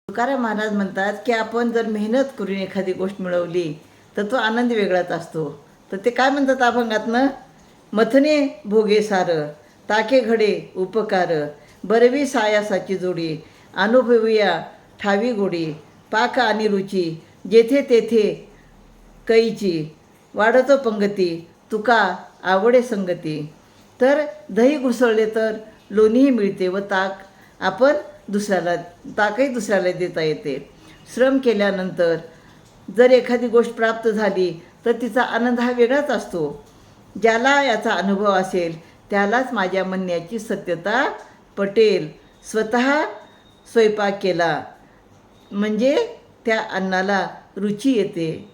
तुकाराम महाराज म्हणतात की आपण जर मेहनत करून एखादी गोष्ट मिळवली तर तो आनंद वेगळाच असतो. तर ते काय म्हणतात अभंगातनं, मथने भोगे सार ताके घडे उपकार बरवी सायासाची जोडी अनुभवूया ठावी गोडी पाक आणि रुची जेथे तेथे कैची वाढतो पंगती तुका आवडे संगती. तर दही घुसळले तर लोणीही मिळते व आपण दुसऱ्याला ताकही दुसऱ्याला देता येते. श्रम केल्यानंतर जर एखादी गोष्ट प्राप्त झाली तर तिचा आनंद हा वेगळाच असतो. ज्याला याचा अनुभव असेल त्यालाच माझ्या म्हणण्याची सत्यता पटेल. स्वतः स्वयंपाक केला म्हणजे त्या अन्नाला रुची येते,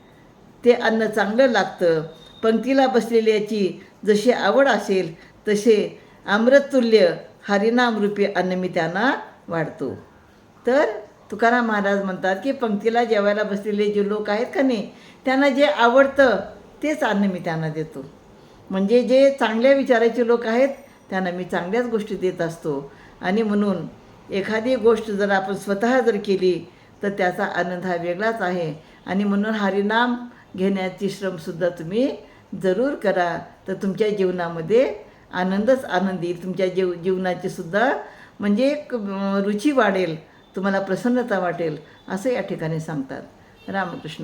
ते अन्न चांगलं लागतं. पंक्तीला बसलेल्याची जशी आवड असेल तसे अमृततुल्य हरिनामरूपी अन्न मी त्यांना वाढतो. तर तुकाराम महाराज म्हणतात की पंक्तीला जेवायला बसलेले जे लोक आहेत का नाही, त्यांना जे आवडतं तेच अन्न मी त्यांना देतो. म्हणजे जे चांगल्या विचाराचे लोक आहेत त्यांना मी चांगल्याच गोष्टी देत असतो. आणि म्हणून एखादी गोष्ट जर आपण स्वतः जर केली तर त्याचा आनंद हा वेगळाच आहे. आणि म्हणून हरिनाम घेण्याची श्रमसुद्धा तुम्ही जरूर करा, तर तुमच्या जीवनामध्ये आनंदच आनंद येईल. तुमच्या जीवनाची सुद्धा म्हणजे एक रुची वाढेल, तुम्हाला प्रसन्नता वाटेल असं या ठिकाणी सांगतात. रामकृष्ण.